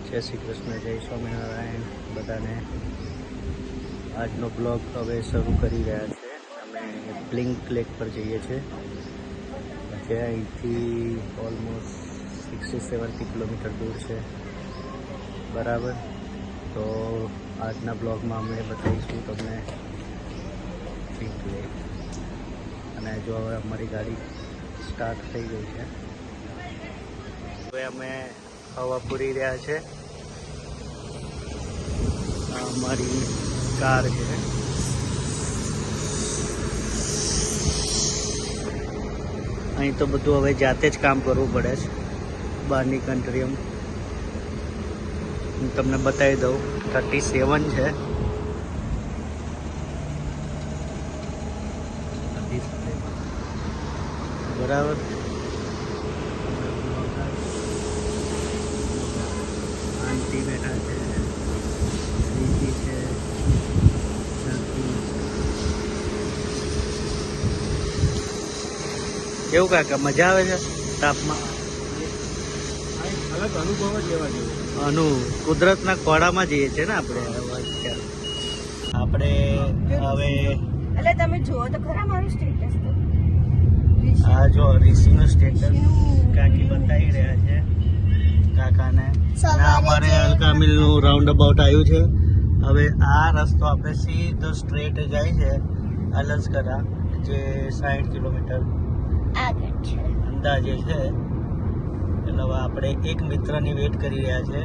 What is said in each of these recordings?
જય શ્રી કૃષ્ણ, જય સ્વામિનારાયણ બધાને. આજનો બ્લોગ હવે શરૂ કરી રહ્યા છે. અમે બ્લિંક લેક પર જઈએ છીએ, જે અહીંથી ઓલમોસ્ટ 60-70 કિલોમીટર દૂર છે, બરાબર. તો આજના બ્લોગમાં અમે બતાવીશું તમને બ્લિંક લેક. અને જો હવે અમારી ગાડી સ્ટાર્ટ થઈ ગઈ છે. હવે અમે હવા પૂરી રહ્યા છે. આ અમારી કાર છે. અહીં તો બધું હવે જાતે જ કામ કરવું પડે છે. બહારની કન્ટ્રીમ હું તમને બતાવી દઉં, 37 છે. બરાબર. આંટી બેઠા છે, રીતિ છે, કેવું કાકા, મજા આવે છે તાપમાં? અલગ અનુભવ જ લેવા જેવો. કુદરતના ખોળામાં જઈએ છીએ ને આપણે. આપણે હવે એટલે તમે જુઓ તો ખરા મારું સ્ટેટસ તો. આ જો ઋષિનું સ્ટેટસ કાકી બતાવી રહ્યા છે કાકાને. અને અમારે અલકામિલનું રાઉન્ડ અબાઉટ આવ્યું છે. હવે આ રસ્તો આપણે સીધો સ્ટ્રેટ જાય છે અલસ્કરા, જે 60 કિલોમીટર આગળ છે અંદાજે છે. એટલે હવે આપણે એક મિત્રની વેટ કરી રહ્યા છે,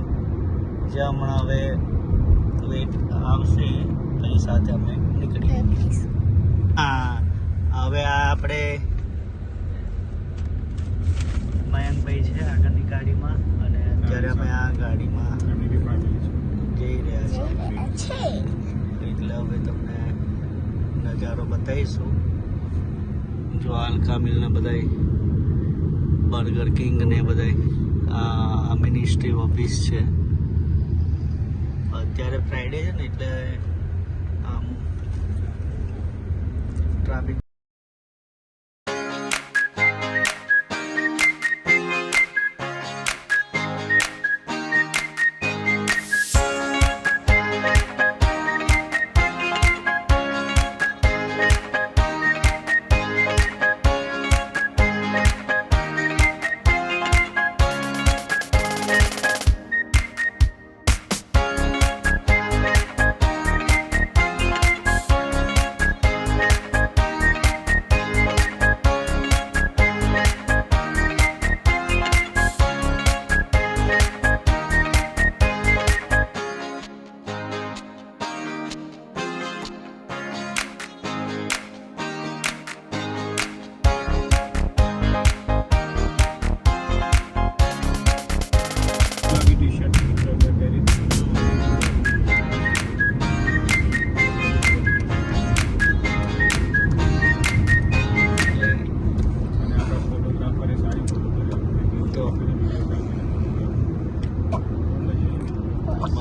જે હમણાં હવે વેટ આવશે એની સાથે અમે નીકળી. હા, હવે આ આપણે મયંકભાઈ છે આગળની ગાડીમાં, અને અત્યારે અમે આ ગાડીમાં જઈ રહ્યા છીએ. એટલે હવે તમને નજારો બતાવીશું. જો અલકામિલ ને બધાય, બર્ગર કિંગ ને બધાય, આ મિનિસ્ટ્રી ઓફિસ છે. અત્યારે ફ્રાઈડે છે ને, એટલે આમ ટ્રાફિક.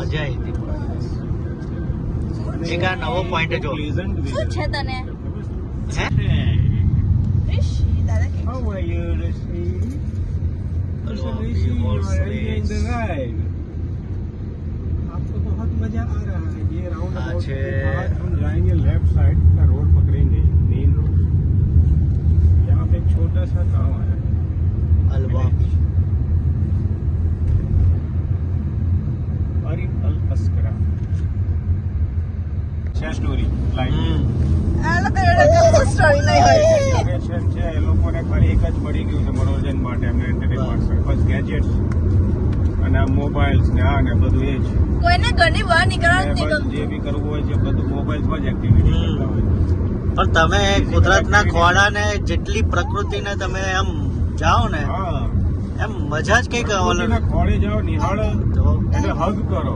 મજા આવી હતી. એક આ નવો પોઈન્ટ જો શું છે તને હે. ऋषि दादा के How are you, Rishi? Rishi, you are enjoying the ride. आपको बहुत मजा आ रहा है. ये राउंड अबाउट के बाद हम जाएंगे लेफ्ट साइड का रोड पकड़ेंगे, मेन रोड. यहाँ पे एक छोटा सा गांव है અલવા. અલસ્કરા. છે સ્ટોરી લાઈક આ લોકો એડો સ્ટોરી નહીં હોય. છે એ લોકોને ખાલી એક જ પડી ગયું છે મનોરંજન માટે, એમને એન્ટરટેનમેન્ટ માટે. બસ ગેજેટ્સ અને આ મોબાઈલ્સ ને આ ને બધું એ જ. કોઈને ઘરની બહાર નીકળવા જ નહીં બસ ગમતું. જે બી કરવું હોય છે બધું મોબાઈલ્સમાં જ એક્ટિવિટી કરતા હોય. પણ તમે કુદરતના ખોળાને, જેટલી પ્રકૃતિને તમે આમ જાઓ ને, હા, એમ મજા જ કઈક અલગ. પ્રકૃતિના ખોળે જાઓ, નિહાળો, તો એટલે હગ કરો.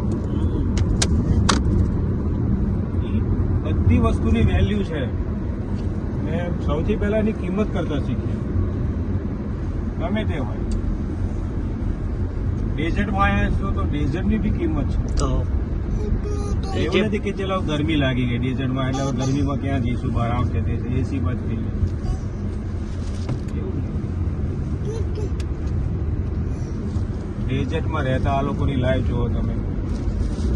બધી વસ્તુની વેલ્યુ છે. મેં સૌથી પહેલા એની કિંમત કરતા શીખ્યું. ગમે તે હોય. ડેઝર્ટમાં આવ્યા છો તો ડેઝર્ટની બી કિંમત છે. તો એવું નથી કે ચલો ગરમી લાગી ગઈ ડેઝર્ટમાં, એટલે હવે ગરમીમાં ક્યાં જઈશું, બહાર આવશે તે એસીમાં જ થઈ જાય. એવું ડેઝર્ટમાં રહેતા આ લોકોની લાઈફ જુઓ તમે,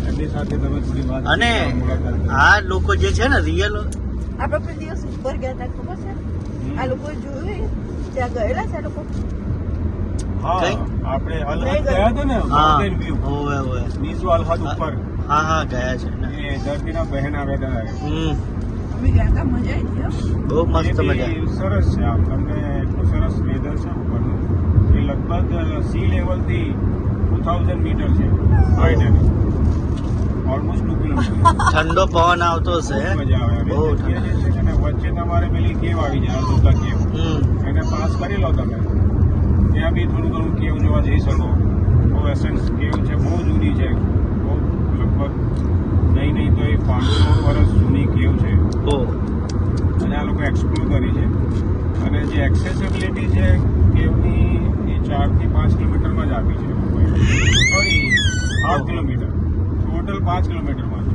એમની સાથે તમે થોડી વાત અને મુલાકાત કરો. આ લોકો જે છે ને રિયલ આપણે કોઈ દિવસ ઉપર ગયા હતા ખબર છે આ લોકો જોયું ત્યાં ગયેલા છે આ લોકો હા કઈ? આપણે અલહદ ગયા હતા ને હા માઉન્ટેન વ્યૂ ઓવે ઓવે નીચો અલહદ ઉપર હા હા ગયા છે ને એ ધરતીના બહેન આવ્યા હતા. અમે ગયા હતા મજા આવી ગયો બહુ મસ્ત એ મજા બી સરસ છે આમ તમને એટલું સરસ વેધર છે ઉપરનું એ લગભગ સી લેવલ થી 2000 મીટર છે હાઈટ એની ઓલમોસ્ટ 2 કિલોમીટર. ઠંડો પવન આવતો હશે બહુ મજા આવે બહુ હવે જગ્યા જે છે ને વચ્ચે તમારે પેલી કેવ આવી જાય અલગોતા કેવ એને પાસ કરી લો તમે ત્યાં બી થોડું ઘણું કેવ જોવા જઈ શકો. બહુ એસેન્સ કેવ છે, બહુ જૂની છે, બહુ લગભગ નહીં તો એ 500 વર્ષ જૂની કેવ છે ઓ અને આ લોકો એક્સપ્લોર કરી છે. અને જે એક્સેસિબિલિટી છે કેવની એ 4 થી 5 કિલોમીટરમાં જ આપી છે સોરી 8 કિલોમીટર ટોટલ 5 કિલોમીટરમાં છે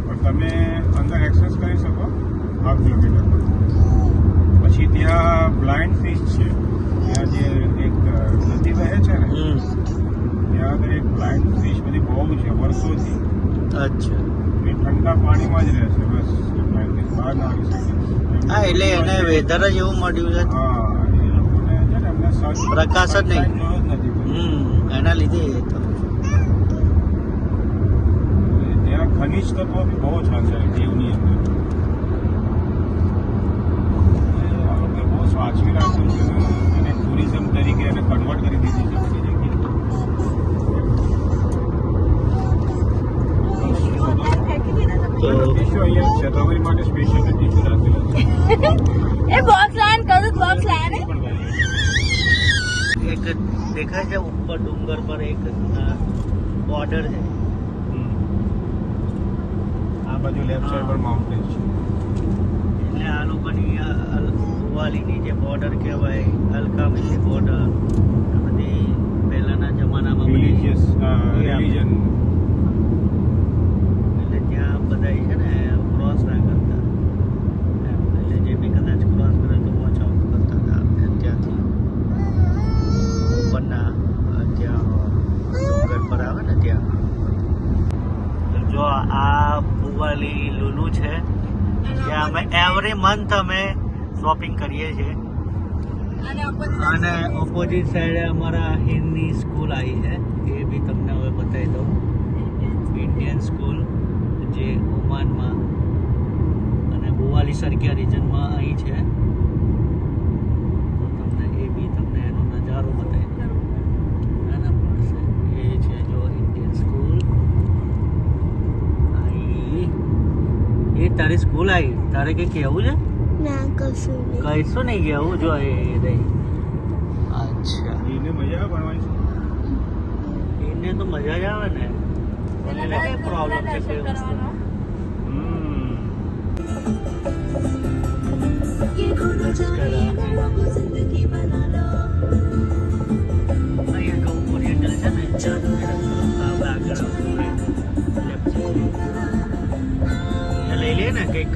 પણ તમે અંદર એક્સેસ કરી શકો 8 કિલોમીટરમાં. પછી ત્યાં બ્લાઇન્ડ ફિશ છે, ત્યાં જે એક નદી વહે છે ને ત્યાં આગળ એક બ્લાઇન્ડ ફિશ બધી બહુ છે વર્ષોથી. અચ્છા એ ઠંડા પાણીમાં જ રહે છે બસ બ્લાઇન્ડ ફિશ બહાર ના આવી શકે. હા એટલે એને વેધર જ એવું મળ્યું છે હા એ લોકોને છે ને એમને પ્રકાશ જ નહીં. જોયો જ નથી કોઈ. એના લીધે એ તો ત્યાં ખનિજ તત્વો બી બહુ છે અંદર દેવની અંદર. આ લોકોએ બહુ સાચવી રાખ્યું છે અને ટુરિઝમ તરીકે એને કન્વર્ટ કરી દીધી છે બધી તો જગ્યાએ. ટીશ્યુ અહીંયા જ છે તમારી માટે સ્પેશિયલ ટીશ્યુ રાખેલા છે. એ બોક્સ લાઈન કરું બોક્સ લાઈન પણ ભાઈ એક દેખાય છે ઉપર ડુંગર પર એક બોર્ડર છે આ બાજુ લેફ્ટ સાઈડ પર માઉન્ટેન છે. એટલે આ લોકોની ગોવાલીની જે બોર્ડર કહેવાય અલકામીની બોર્ડર આ બધી પહેલાના જમાનામાં બની રિલિજિયસ રિલિજન એટલે ત્યાં બધા છે ને ક્રોસ ના કરતા એમ. એટલે જે બી કદાચ ક્રોસ કરે તો વોચ આઉટ કરતા હતા અને ત્યાંથી ઉપરના ત્યાં ડુંગર પર આવે ને ત્યાં. તો જો આ ભુવાલી લુલુ છે ત્યાં અમે એવરી મંથ અમે શોપિંગ કરીએ છીએ અને ઓપોઝિટ સાઈડે અમારા હિન્દી સ્કૂલ આવી છે એ બી તમને હવે બતાવી દઉં. ઇન્ડિયન સ્કૂલ જે ઓમાનમાં અને ભુવાલી સરકિયા રિજનમાં અહીં છે તો તમને એ બી તમને એનો નજારો બતાવી દઉં. એના મળશે એ છે જો ઇન્ડિયન સ્કૂલ અહીં. એ તારી સ્કૂલ આવી તારે કંઈ કહેવું છે? ના કશું કહીશું નહીં કહેવું જો એ રહી. અચ્છા એને મજા આવે ભણવાની. એને તો મજા જ આવે ને એને કઈ પ્રોબ્લેમ છે કઈ વસ્તુ અહીંયા ગૌ ઓરિએન્ટલ છે ને આગળ લઈ લે ને કંઈક.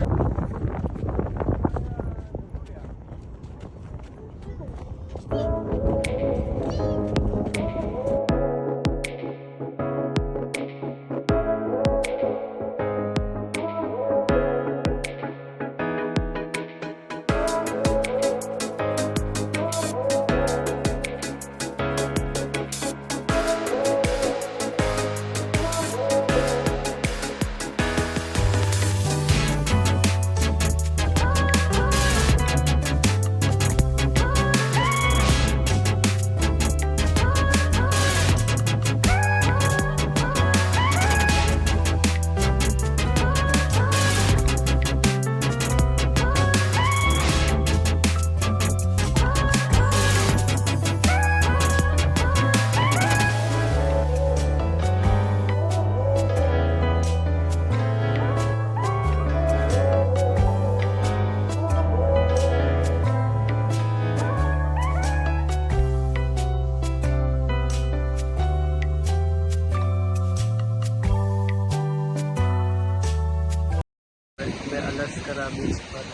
લશ્કરા બીચ પર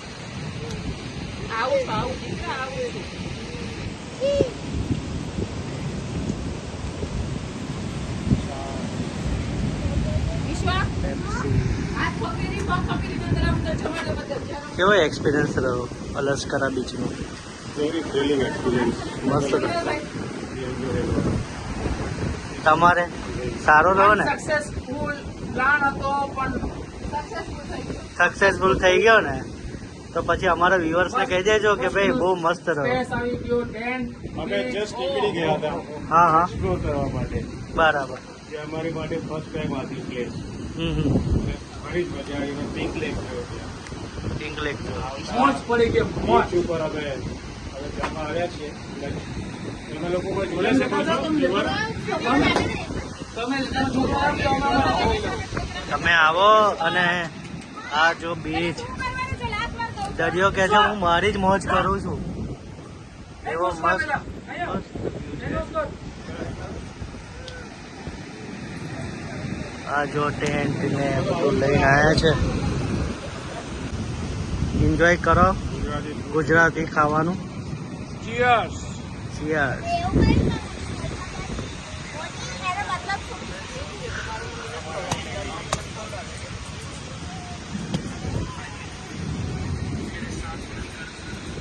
આવું આવું દીકરા આવું કેવો એક્સપિરિયન્સ રહ્યો અલસ્કરા બીચનો? Very thrilling experience. મસ્ત હતો. તમારે સારો રહ્યો ને? સક્સેસફુલ પ્લાન હતો પણ સક્સેસફુલ થઈ ગયો ને? તો પછી અમારા વ્યુઅર્સને કહી દેજો કે ભાઈ બહુ મસ્ત રહ્યો. સ્પેસ આવી ગયો ટેન્ટ અમે જસ્ટ નીકળી ગયા હતા હા હા એક્સપ્લોર કરવા માટે. બરાબર. જે અમારી માટે ફર્સ્ટ ટાઈમ હતી પ્લેસ. હમ ઘણી જ મજા આવી. અમે પિંક લેક ગયો ત્યાં. પિંક લેક મોજ પડી ગઈ મોજ. બીચ ઉપર અમે જમવા આવ્યા છીએ. તમે લોકો કોઈ જોડે શકો છો viewer? તમે છોકરા બી અમારા તમે આવો અને આ જો બીચ દરિયો કે છે હું મારી જ મોજ કરું છું એવો મસ્ત આ જો ટેન્ટ ને બધું લઈને આવ્યા છે. એન્જોય કરો ગુજરાતી ખાવાનું. Cheers. Cheers.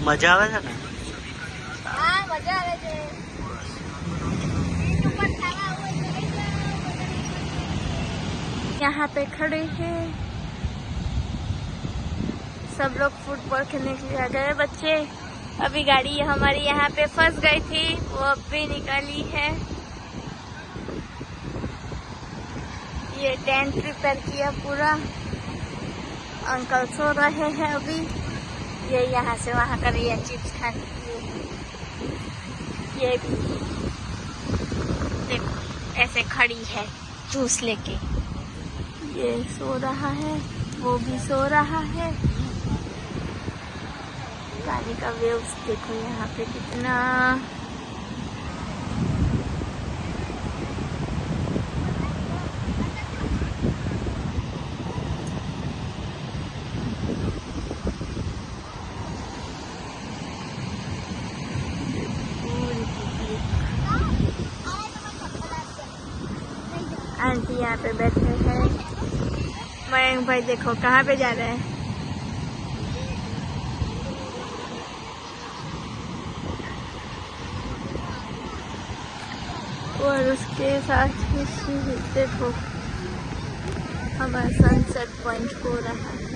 મજા આવે છે ને? હા મજા આવે છે. यहाँ पे खड़े हैं सब लोग फुटबॉल खेलने के लिए आ गए बच्चे. अभी गाड़ी हमारी यहाँ पे फंस गई थी, वो अब भी निकाली है. ये टेंट प्रिपेयर किया पूरा. अंकल सो रहे हैं अभी. ये यहाँ से वहाँ कर रही है चिप्स खाने के लिए. ये भी देखो ऐसे खड़ी है जूस लेके. ये सो रहा है, वो भी सो रहा है. पानी का वेव्स देखो यहाँ पे कितना. आंटी यहाँ पे बैठे हैं. मयंक भाई देखो कहाँ पे जा रहे हैं. और उसके साथ ही देखो हमारा सनसेट पॉइंट हो रहा है.